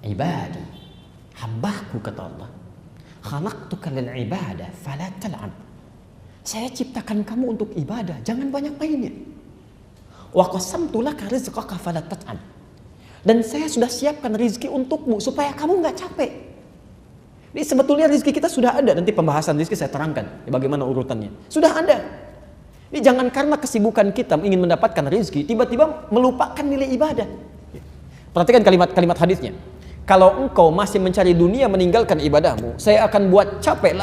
ibadi, hambaku kata Allah, khalaqtuka lil ibadah fala tal'ab. Saya ciptakan kamu untuk ibadah, jangan banyak mainnya. Wa qasamtu laka rizqaka fala tat'ab. Dan saya sudah siapkan rizki untukmu supaya kamu nggak capek. Jadi sebetulnya rizki kita sudah ada, nanti pembahasan rizki saya terangkan bagaimana urutannya. Sudah ada. Ini jangan karena kesibukan kita ingin mendapatkan rizki, tiba-tiba melupakan nilai ibadah. Perhatikan kalimat-kalimat hadisnya. Kalau engkau masih mencari dunia meninggalkan ibadahmu, saya akan buat capek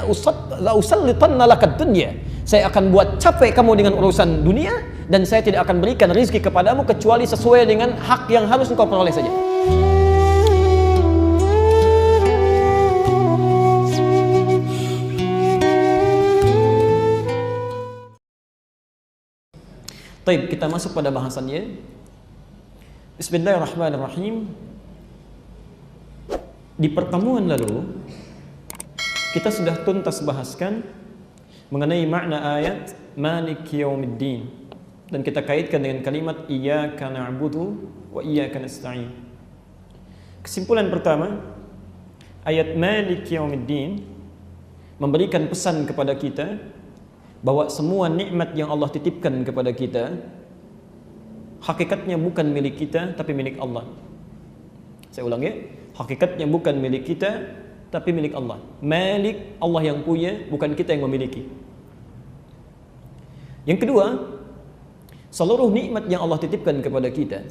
la usallitanna lakad dunya. Saya akan buat capek kamu dengan urusan dunia dan saya tidak akan berikan rizki kepadamu kecuali sesuai dengan hak yang harus engkau peroleh saja. Baik, kita masuk pada bahasannya. Bismillahirrahmanirrahim. Di pertemuan lalu kita sudah tuntas bahaskan mengenai makna ayat Maliki Yaumiddin dan kita kaitkan dengan kalimat Iyyaka na'budu wa iyyaka nasta'in. Kesimpulan pertama, ayat Maliki Yaumiddin memberikan pesan kepada kita bahwa semua nikmat yang Allah titipkan kepada kita hakikatnya bukan milik kita tapi milik Allah. Saya ulang ya, hakikatnya bukan milik kita tapi milik Allah. Malik, Allah yang punya, bukan kita yang memiliki. Yang kedua, seluruh nikmat yang Allah titipkan kepada kita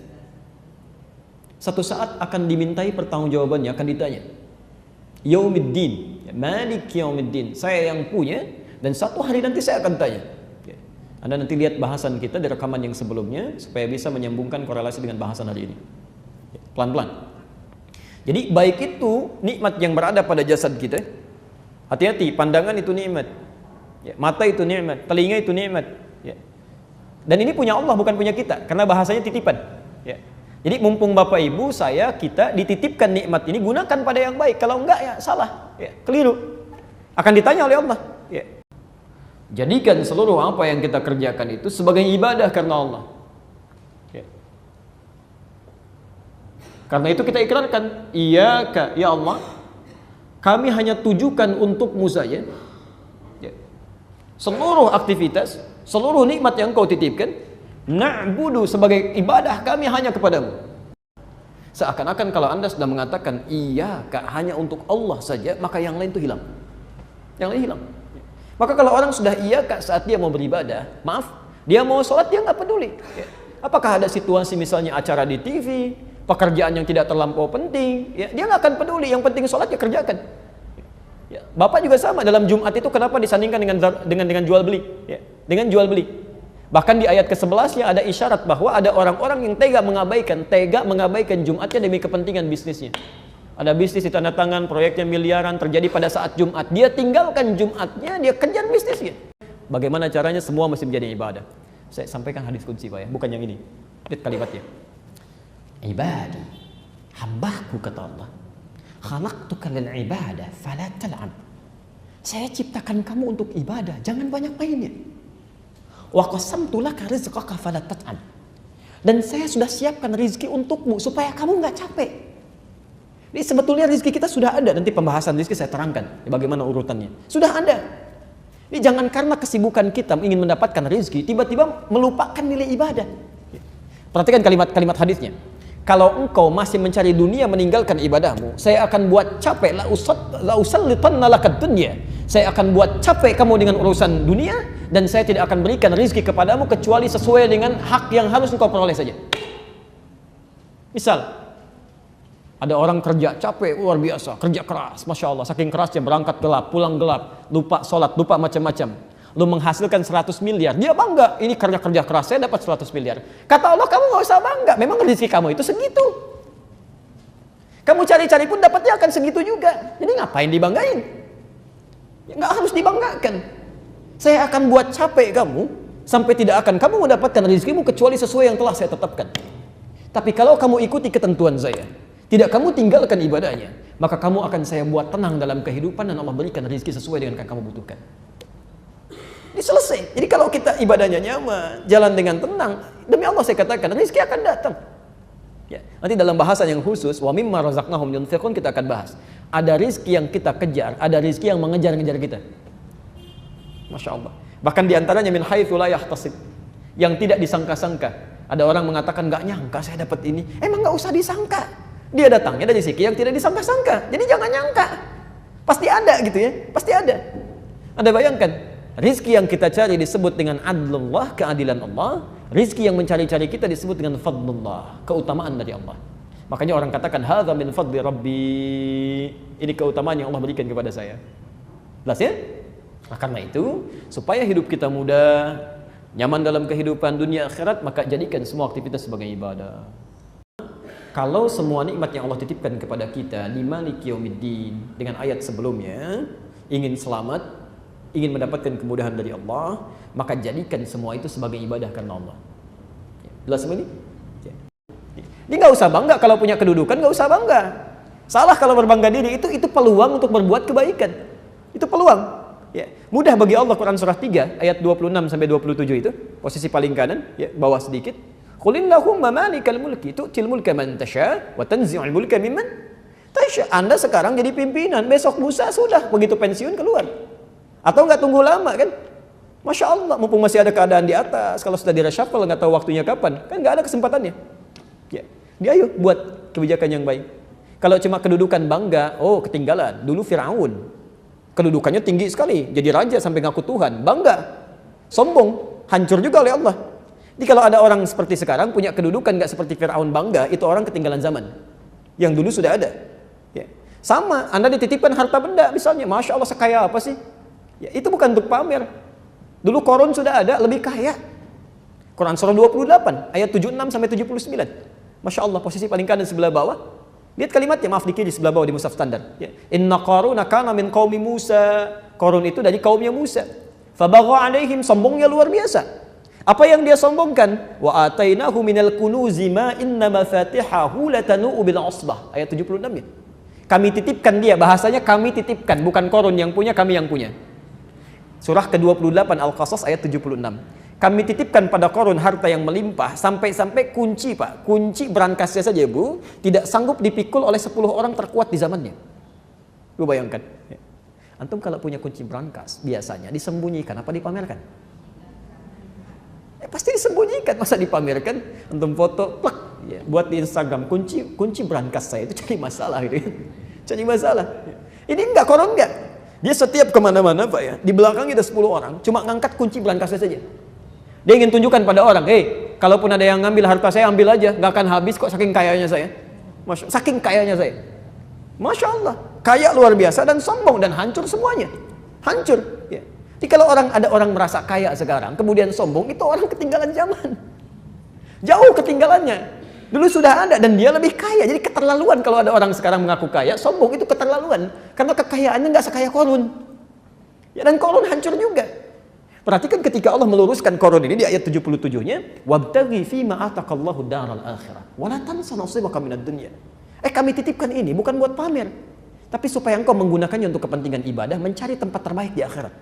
satu saat akan dimintai pertanggungjawabannya, akan ditanya. Yaumiddin, Malik Yaumiddin, saya yang punya dan satu hari nanti saya akan tanya. Anda nanti lihat bahasan kita di rekaman yang sebelumnya supaya bisa menyambungkan korelasi dengan bahasan hari ini. Pelan-pelan. Jadi baik itu nikmat yang berada pada jasad kita. Hati-hati, pandangan itu nikmat. Mata itu nikmat, telinga itu nikmat. Dan ini punya Allah, bukan punya kita, karena bahasanya titipan. Jadi mumpung Bapak Ibu, saya, kita dititipkan nikmat ini, gunakan pada yang baik. Kalau enggak ya salah, keliru. Akan ditanya oleh Allah. Jadikan seluruh apa yang kita kerjakan itu sebagai ibadah karena Allah. Karena itu kita ikrarkan, Iyyaka, ya Allah, kami hanya tujukan untukmu saja. Seluruh aktivitas, seluruh nikmat yang kau titipkan, na'budu, sebagai ibadah kami hanya kepadamu. Seakan-akan kalau Anda sudah mengatakan Iyyaka hanya untuk Allah saja, maka yang lain itu hilang. Yang lain hilang. Maka kalau orang sudah Iyyaka saat dia mau beribadah, maaf, dia mau sholat dia nggak peduli. Apakah ada situasi misalnya acara di TV, pekerjaan yang tidak terlampau penting, dia nggak akan peduli. Yang penting sholat ya kerjakan. Bapak juga sama dalam Jumat itu kenapa disandingkan dengan jual beli? Dengan jual beli. Bahkan di ayat ke-11 ada isyarat bahwa ada orang-orang yang tega mengabaikan Jumatnya demi kepentingan bisnisnya. Ada bisnis di tanda tangan, proyeknya miliaran terjadi pada saat Jumat. Dia tinggalkan Jumatnya, dia kejar bisnisnya. Bagaimana caranya? Semua mesti menjadi ibadah. Saya sampaikan hadis kunci Pak ya, bukan yang ini. Lihat kalimatnya. Ibadi, hambaku kata Allah, khalaqtuka lil ibadah fala tal'ab. Saya ciptakan kamu untuk ibadah, jangan banyak mainnya. Wa qasamtu laka rizqaka fala tat'ab. Dan saya sudah siapkan rizki untukmu supaya kamu nggak capek. Jadi sebetulnya rizki kita sudah ada, nanti pembahasan rizki saya terangkan bagaimana urutannya. Sudah ada. Jadi jangan karena kesibukan kita ingin mendapatkan rizki, tiba-tiba melupakan nilai ibadah. Perhatikan kalimat-kalimat hadisnya. Kalau engkau masih mencari dunia meninggalkan ibadahmu, saya akan buat capek la usallitanna lakad dunya. Saya akan buat capek kamu dengan urusan dunia dan saya tidak akan berikan rizki kepadamu kecuali sesuai dengan hak yang harus engkau peroleh saja. Misal, ada orang kerja capek luar biasa, kerja keras, masya Allah, saking kerasnya berangkat gelap, pulang gelap, lupa sholat, lupa macam-macam. Lu menghasilkan 100 miliar, dia bangga, ini kerja keras, saya dapat 100 miliar. Kata Allah, kamu gak usah bangga, memang rezeki kamu itu segitu. Kamu cari-cari pun dapatnya akan segitu juga. Jadi ngapain dibanggain? Ya, gak harus dibanggakan. Saya akan buat capek kamu, sampai tidak akan kamu mendapatkan rezekimu kecuali sesuai yang telah saya tetapkan. Tapi kalau kamu ikuti ketentuan saya, tidak kamu tinggalkan ibadahnya, maka kamu akan saya buat tenang dalam kehidupan dan Allah berikan rezeki sesuai dengan yang kamu butuhkan. Ini selesai. Jadi kalau kita ibadahnya nyaman, jalan dengan tenang, demi Allah saya katakan rezeki akan datang. Ya, nanti dalam bahasa yang khusus, wa mimma razaqnahum yunfiqun, kita akan bahas. Ada rizki yang kita kejar, ada rizki yang mengejar-ngejar kita. Masya Allah. Bahkan diantaranya min haitsu la yahtasib, yang tidak disangka-sangka. Ada orang mengatakan nggak nyangka saya dapat ini. Emang nggak usah disangka. Dia datangnya dari segi yang tidak disangka-sangka. Jadi jangan nyangka. Pasti ada gitu ya, pasti ada. Anda bayangkan, rizki yang kita cari disebut dengan adlullah, keadilan Allah. Rizki yang mencari-cari kita disebut dengan fadlullah, keutamaan dari Allah. Makanya orang katakan hadza min fadli rabbi, ini keutamaan yang Allah berikan kepada saya. Jelas ya? Nah, karena itu supaya hidup kita mudah, nyaman dalam kehidupan dunia akhirat, maka jadikan semua aktivitas sebagai ibadah. Kalau semua nikmat yang Allah titipkan kepada kita di Maliki Yaumiddin dengan ayat sebelumnya, ingin selamat, ingin mendapatkan kemudahan dari Allah, maka jadikan semua itu sebagai ibadah karena Allah. Jelas semua ini? Jadi nggak usah bangga kalau punya kedudukan, nggak usah bangga. Salah kalau berbangga diri, itu peluang untuk berbuat kebaikan. Itu peluang. Ya. Mudah bagi Allah, Quran surah 3 ayat 26 sampai 27 itu, posisi paling kanan, ya, bawah sedikit. Qulillahumma malikal mulki tu'til mulka man tasha wa tanzi'ul mulka mimman tasha. Anda sekarang jadi pimpinan, besok lusa sudah begitu pensiun keluar. Atau nggak tunggu lama kan? Masya Allah, mumpung masih ada keadaan di atas. Kalau sudah di-reshuffle nggak tahu waktunya kapan, kan nggak ada kesempatannya. Ya, dia ayo buat kebijakan yang baik. Kalau cuma kedudukan bangga, oh ketinggalan. Dulu Firaun, kedudukannya tinggi sekali, jadi raja sampai ngaku Tuhan, bangga, sombong, hancur juga oleh Allah. Jadi kalau ada orang seperti sekarang punya kedudukan nggak seperti Firaun bangga, itu orang ketinggalan zaman. Yang dulu sudah ada. Ya. Sama, Anda dititipkan harta benda misalnya, Masya Allah sekaya apa sih? Ya, itu bukan untuk pamer. Dulu Qarun sudah ada, lebih kaya. Quran surah 28 ayat 76 sampai 79. Masya Allah, posisi paling kanan sebelah bawah. Lihat kalimatnya, maaf di kiri sebelah bawah di mushaf standar. Ya. Inna Qaruna kana min qaumi Musa. Qarun itu dari kaumnya Musa. Fabagha alaihim, sombongnya luar biasa. Apa yang dia sombongkan? Wa atainahu minal kunuzi ma inna mafatihahu latanu bil usbah. Ayat 76 ya. Kami titipkan dia, bahasanya kami titipkan, bukan Qarun yang punya, kami yang punya. Surah ke-28 Al-Qasas ayat 76. Kami titipkan pada Qarun harta yang melimpah, sampai-sampai kunci, Pak, kunci berangkasnya saja, Bu, tidak sanggup dipikul oleh 10 orang terkuat di zamannya. Lu bayangkan. Ya. Antum kalau punya kunci berangkas, biasanya disembunyikan apa dipamerkan? Pasti disembunyikan, masa dipamerkan? Antum foto, plak, ya, buat di Instagram, kunci berangkas saya, itu cari masalah gitu ya. Cari masalah. Ini enggak, Qarun enggak. Dia setiap kemana-mana, Pak ya, di belakangnya ada 10 orang, cuma ngangkat kunci berangkasnya saja. Dia ingin tunjukkan pada orang, kalaupun ada yang ngambil harta saya, ambil aja, nggak akan habis kok, saking kayanya saya. Saking kayanya saya. Masya Allah, kaya luar biasa dan sombong dan hancur semuanya. Hancur. Ya. Jadi kalau ada orang merasa kaya sekarang, kemudian sombong, itu orang ketinggalan zaman. Jauh ketinggalannya. Dulu sudah ada dan dia lebih kaya. Jadi keterlaluan kalau ada orang sekarang mengaku kaya, sombong itu keterlaluan. Karena kekayaannya nggak sekaya Qarun. Ya, dan Qarun hancur juga. Perhatikan ketika Allah meluruskan Qarun ini di ayat 77-nya, wabtaghi fima ataqallahu daral akhirah wa la tansa nasibaka minad dunya. Kami titipkan ini bukan buat pamer, tapi supaya engkau menggunakannya untuk kepentingan ibadah, mencari tempat terbaik di akhirat.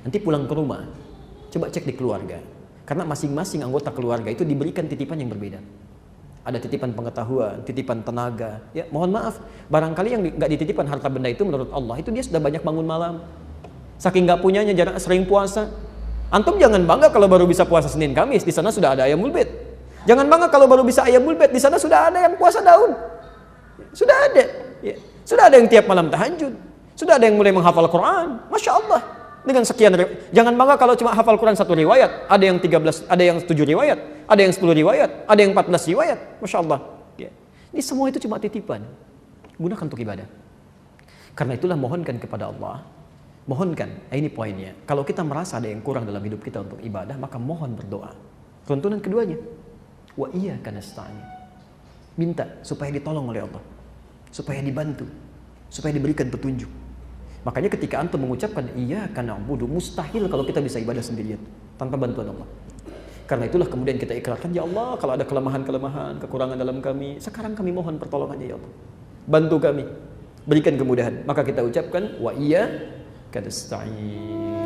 Nanti pulang ke rumah, coba cek di keluarga. Karena masing-masing anggota keluarga itu diberikan titipan yang berbeda. Ada titipan pengetahuan, titipan tenaga. Ya, mohon maaf, barangkali yang nggak dititipkan harta benda itu menurut Allah, itu dia sudah banyak bangun malam. Saking nggak punyanya, jarang sering puasa. Antum jangan bangga kalau baru bisa puasa Senin Kamis, di sana sudah ada ayamul bait. Jangan bangga kalau baru bisa ayamul bait, di sana sudah ada yang puasa daun. Sudah ada. Ya. Sudah ada yang tiap malam tahajud. Sudah ada yang mulai menghafal Quran. Masya Allah. Dengan sekian, jangan bangga kalau cuma hafal Quran 1 riwayat, ada yang 13, ada yang 7 riwayat, ada yang 10 riwayat, ada yang 14 riwayat. Masya Allah. Ya. Ini semua itu cuma titipan. Gunakan untuk ibadah. Karena itulah mohonkan kepada Allah. Mohonkan, ini poinnya. Kalau kita merasa ada yang kurang dalam hidup kita untuk ibadah, maka mohon berdoa. Tuntunan keduanya, wa iyyaka nasta'in. Minta supaya ditolong oleh Allah, supaya dibantu, supaya diberikan petunjuk. Makanya ketika antum mengucapkan iyyaka na'budu, mustahil kalau kita bisa ibadah sendirian tanpa bantuan Allah. Karena itulah kemudian kita ikrarkan, ya Allah, kalau ada kelemahan-kelemahan, kekurangan dalam kami, sekarang kami mohon pertolongannya ya Allah. Bantu kami, berikan kemudahan. Maka kita ucapkan wa iyyaka nasta'in.